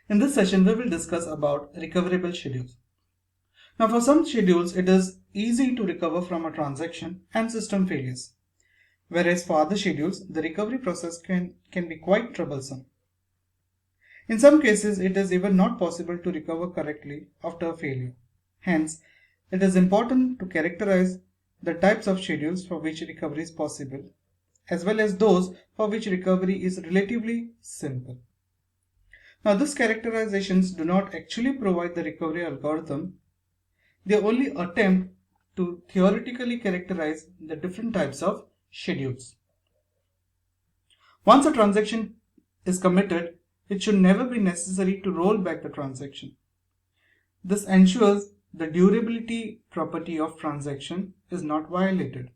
In this session, we will discuss about recoverable schedules. Now, for some schedules, it is easy to recover from a transaction and system failures, whereas for other schedules, the recovery process can be quite troublesome. In some cases, it is even not possible to recover correctly after a failure. Hence, it is important to characterize the types of schedules for which recovery is possible, as well as those for which recovery is relatively simple. Now, these characterizations do not actually provide the recovery algorithm. They only attempt to theoretically characterize the different types of schedules. Once a transaction is committed, it should never be necessary to roll back the transaction. This ensures the durability property of transaction is not violated.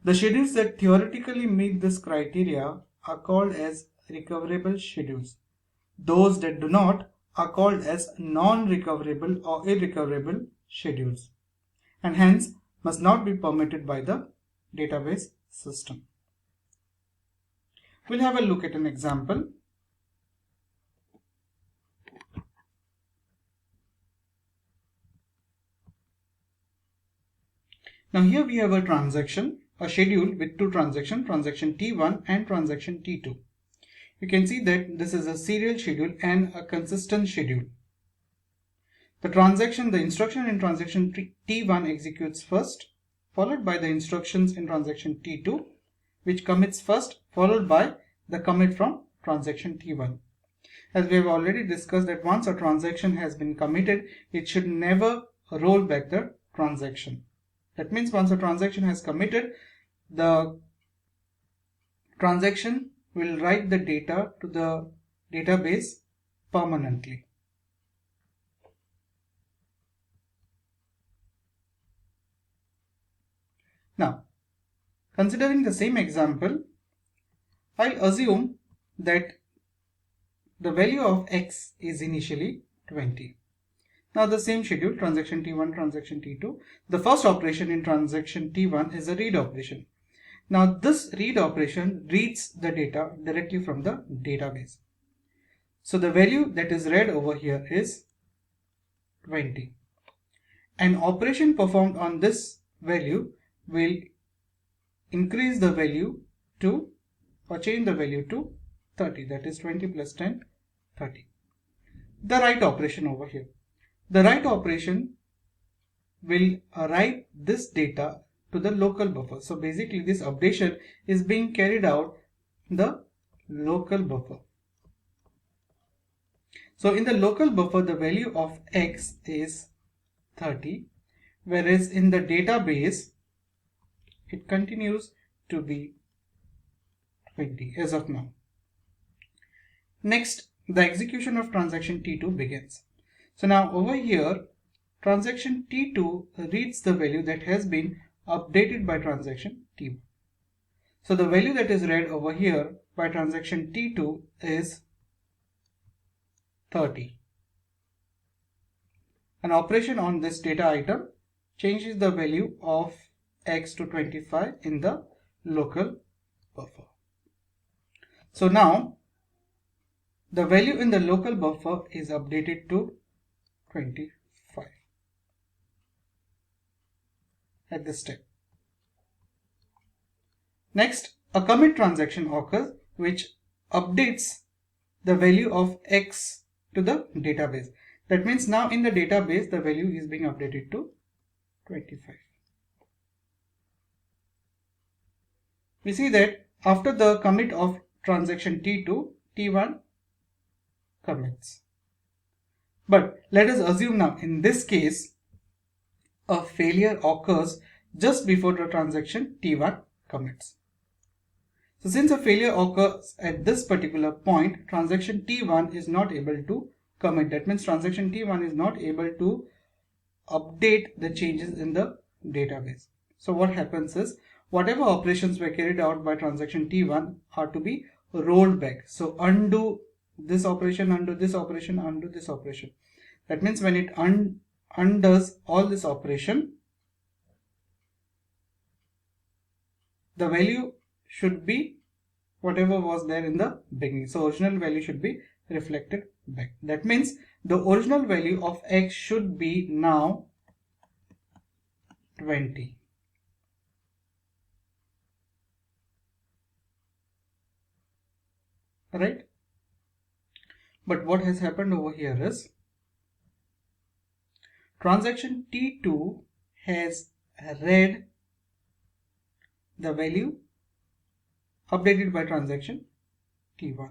The schedules that theoretically meet this criteria are called as recoverable schedules. Those that do not are called as non-recoverable or irrecoverable schedules, and hence must not be permitted by the database system. We'll have a look at an example. Now here we have a transaction, a schedule with two transactions, transaction T1 and transaction T2. You can see that this is a serial schedule and a consistent schedule. The instruction in transaction T1 executes first, followed by the instructions in transaction T2, which commits first, followed by the commit from transaction T1. As we have already discussed that once a transaction has been committed, it should never roll back the transaction. That means once a transaction has committed, the transaction will write the data to the database permanently. Now, considering the same example, I'll assume that the value of x is initially 20. Now the same schedule, transaction T1, transaction T2. The first operation in transaction T1 is a read operation. Now this read operation reads the data directly from the database. So the value that is read over here is 20. An operation performed on this value will increase the value to or change the value to 30, that is 20 plus 10, 30. The write operation over here. The write operation will write this data to the local buffer. So basically this updation is being carried out in the local buffer. So in the local buffer, the value of x is 30, whereas in the database, it continues to be 20 as of now. Next, the execution of transaction T2 begins. So now over here, transaction T2 reads the value that has been updated by transaction T1. So the value that is read over here by transaction T2 is 30. An operation on this data item changes the value of x to 25 in the local buffer. So now the value in the local buffer is updated to 25 at this step. Next, a commit transaction occurs which updates the value of x to the database. That means now in the database the value is being updated to 25. We see that after the commit of transaction T2, T1 commits. But let us assume now in this case a failure occurs just before the transaction T1 commits. So since a failure occurs at this particular point, transaction T1 is not able to commit. That means transaction T1 is not able to update the changes in the database. So what happens is whatever operations were carried out by transaction T1 are to be rolled back. So undo this operation, undo this operation, undo this operation. That means when it undoes all this operation, the value should be whatever was there in the beginning. So original value should be reflected back. That means the original value of x should be now 20. Right? But what has happened over here is transaction T2 has read the value updated by transaction T1.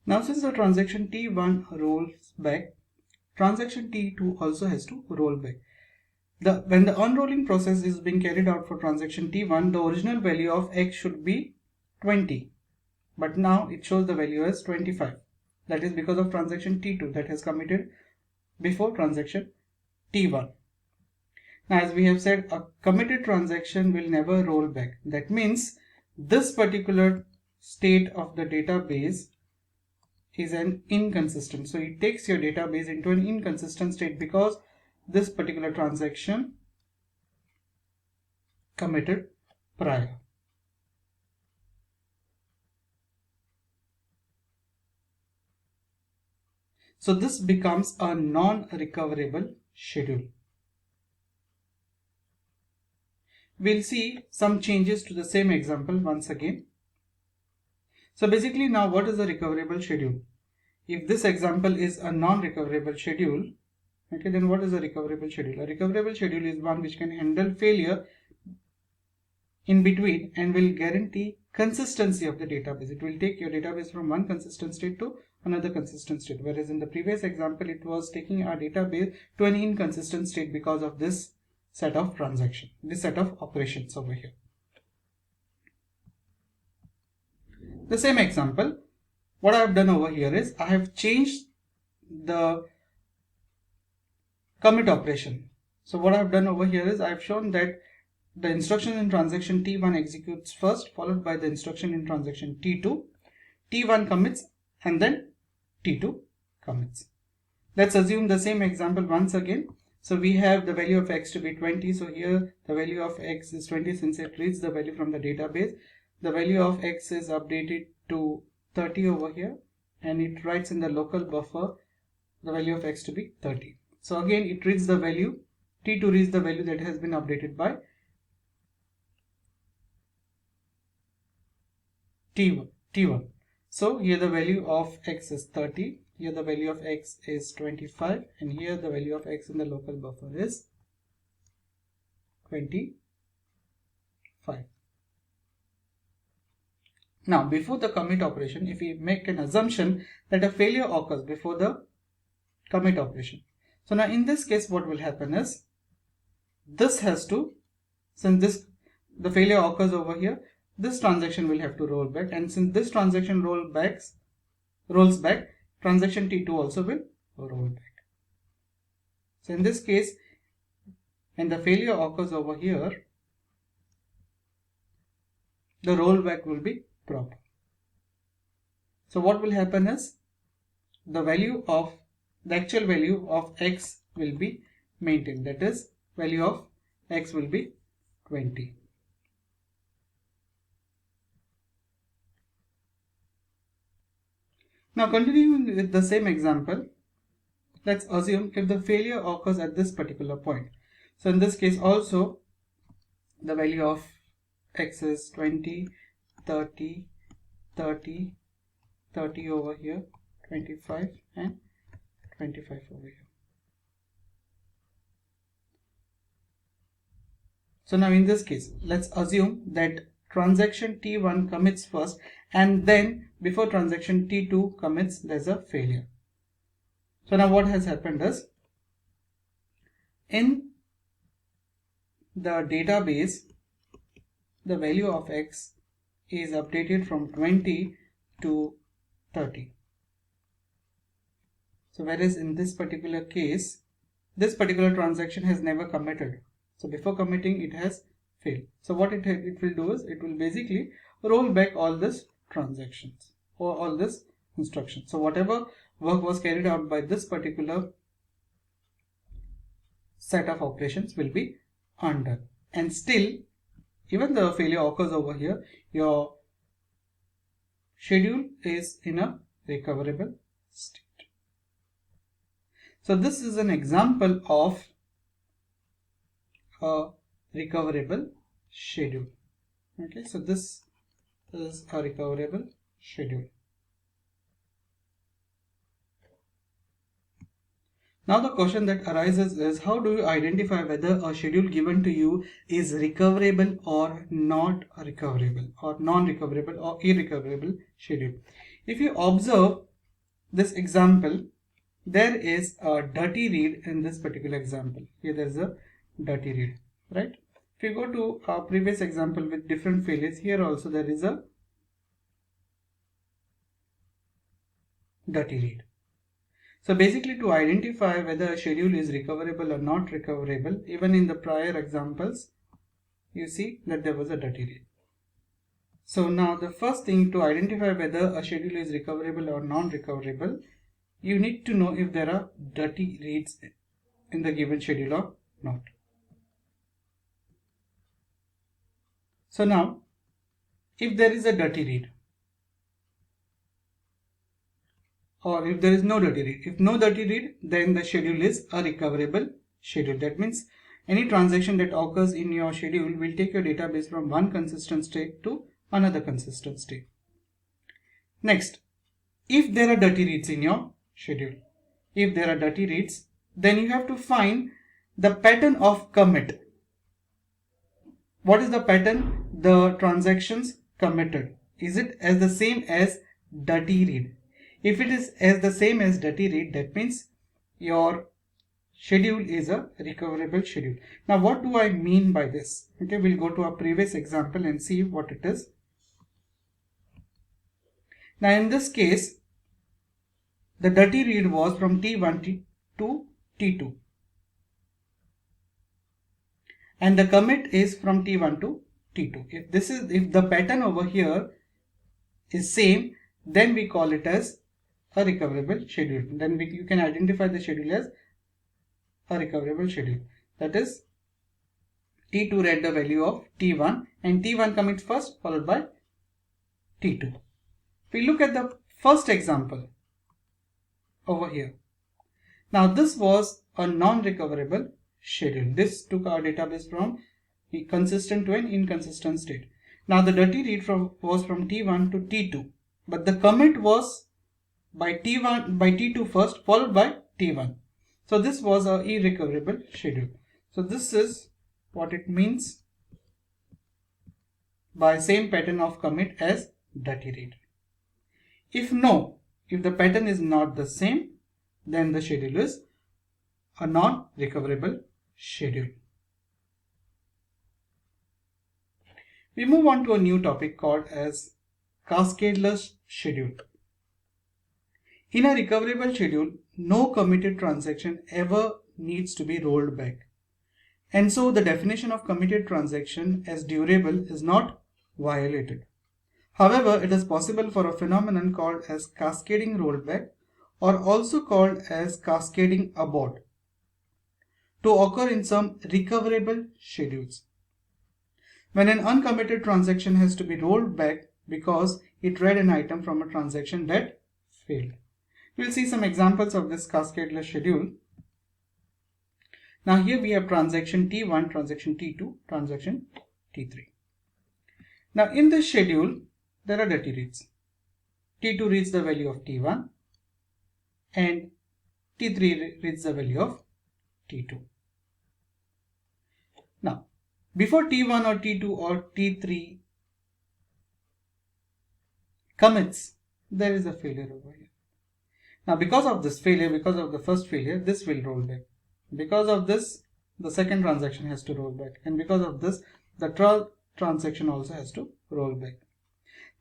Now since the transaction T1 rolls back, transaction T2 also has to roll back. When the unrolling process is being carried out for transaction T1, the original value of x should be 20. But now it shows the value as 25. That is because of transaction T2 that has committed before transaction T1. Now as we have said, a committed transaction will never roll back. That means this particular state of the database is an inconsistent. So it takes your database into an inconsistent state because this particular transaction committed prior. So this becomes a non-recoverable schedule. We'll see some changes to the same example once again. So basically now what is a recoverable schedule? If this example is a non-recoverable schedule, okay, then what is a recoverable schedule? A recoverable schedule is one which can handle failure in between and will guarantee consistency of the database. It will take your database from one consistent state to another consistent state, whereas in the previous example it was taking our database to an inconsistent state because of this set of transactions, this set of operations over here. The same example, what I have done over here is I have changed the commit operation. So what I have done over here is I have shown that the instruction in transaction T1 executes first, followed by the instruction in transaction T2. T1 commits and then T2 commits. Let's assume the same example once again. So we have the value of x to be 20. So here the value of x is 20 since it reads the value from the database. The value of x is updated to 30 over here and it writes in the local buffer the value of x to be 30. So again it reads the value, T2 reads the value that has been updated by T1. So here the value of x is 30, here the value of x is 25, and here the value of x in the local buffer is 25. Now before the commit operation, if we make an assumption that a failure occurs before the commit operation. So now in this case what will happen is this has to, since the failure occurs over here, this transaction will have to roll back, and since this transaction rolls back, transaction T2 also will roll back. So in this case, when the failure occurs over here, the rollback will be proper. So what will happen is the actual value of x will be maintained. That is, value of x will be 20. Now continuing with the same example, let's assume if the failure occurs at this particular point. So in this case also the value of x is 20, 30, 30, 30 over here, 25 and 25 over here. So now in this case, let's assume that transaction T1 commits first and then before transaction T2 commits, there's a failure. So now what has happened is in the database, the value of x is updated from 20 to 30. So whereas in this particular case, this particular transaction has never committed. So before committing, it has failed. So what it will do is it will basically roll back all these transactions or all this instructions. So whatever work was carried out by this particular set of operations will be undone, and still even the failure occurs over here, your schedule is in a recoverable state. So this is an example of a recoverable schedule. Okay, so this is a recoverable schedule. Now the question that arises is, how do you identify whether a schedule given to you is recoverable or not recoverable, or non-recoverable or irrecoverable schedule? If you observe this example, there is a dirty read in this particular example. Here there is a dirty read, right? If you go to our previous example with different failures, here also there is a dirty read. So basically, to identify whether a schedule is recoverable or not recoverable, even in the prior examples, you see that there was a dirty read. So now the first thing to identify whether a schedule is recoverable or non-recoverable, you need to know if there are dirty reads in the given schedule or not. So now, if there is a dirty read, or if there is no dirty read, if no dirty read, then the schedule is a recoverable schedule. That means any transaction that occurs in your schedule will take your database from one consistent state to another consistent state. Next, if there are dirty reads in your schedule, if there are dirty reads, then you have to find the pattern of commit. What is the pattern? The transactions committed. Is it as the same as dirty read? If it is as the same as dirty read, that means your schedule is a recoverable schedule. Now what do I mean by this? Okay, we'll go to our previous example and see what it is. Now in this case, the dirty read was from T1 to T2. And the commit is from T1 to T2. If the pattern over here is same, then we call it as a recoverable schedule. Then you can identify the schedule as a recoverable schedule. That is, T2 read the value of T1 and T1 commits first, followed by T2. If we look at the first example over here. Now this was a non-recoverable schedule. This took our database from consistent to an inconsistent state. Now the dirty read was from T1 to T2, but the commit was by T2 first, followed by T1. So this was a irrecoverable schedule. So this is what it means by same pattern of commit as dirty read. If the pattern is not the same, then the schedule is a non-recoverable schedule. We move on to a new topic called as cascadeless schedule. In a recoverable schedule, no committed transaction ever needs to be rolled back. And so the definition of committed transaction as durable is not violated. However, it is possible for a phenomenon called as cascading rollback, or also called as cascading abort, to occur in some recoverable schedules. When an uncommitted transaction has to be rolled back because it read an item from a transaction that failed. We'll see some examples of this cascadeless schedule. Now here we have transaction T1, transaction T2, transaction T3. Now in this schedule, there are dirty reads. T2 reads the value of T1 and T3 reads the value of T2. Now, before T1 or T2 or T3 commits, there is a failure over here. Now because of this failure, because of the first failure, this will roll back. Because of this, the second transaction has to roll back. And because of this, the third transaction also has to roll back.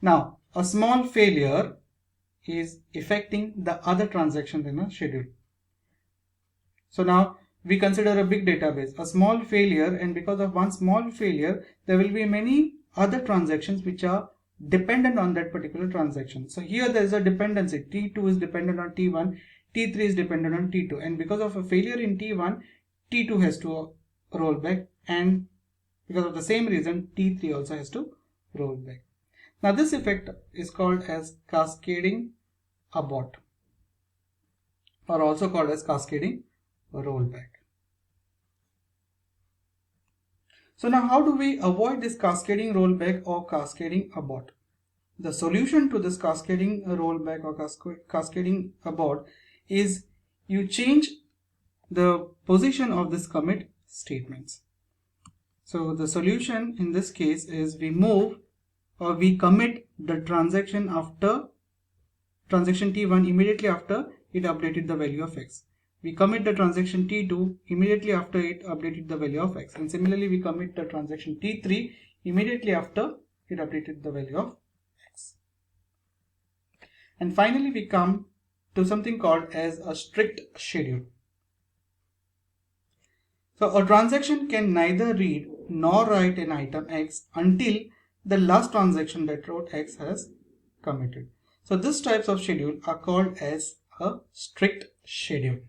Now, a small failure is affecting the other transactions in a schedule. So now we consider a big database, a small failure, and because of one small failure, there will be many other transactions which are dependent on that particular transaction. So here there is a dependency. T2 is dependent on T1, T3 is dependent on T2, and because of a failure in T1, T2 has to roll back, and Because of the same reason, T3 also has to roll back. Now this effect is called as cascading abort, or also called as cascading rollback. So now how do we avoid this cascading rollback or cascading abort? The solution to this cascading rollback or cascading abort is you change the position of this commit statements. So the solution in this case is we move or we commit the transaction after transaction T1 immediately after it updated the value of X. We commit the transaction T2 immediately after it updated the value of X. And similarly, we commit the transaction T3 immediately after it updated the value of X. And finally, we come to something called as a strict schedule. So a transaction can neither read nor write an item X until the last transaction that wrote X has committed. So these types of schedule are called as a strict schedule.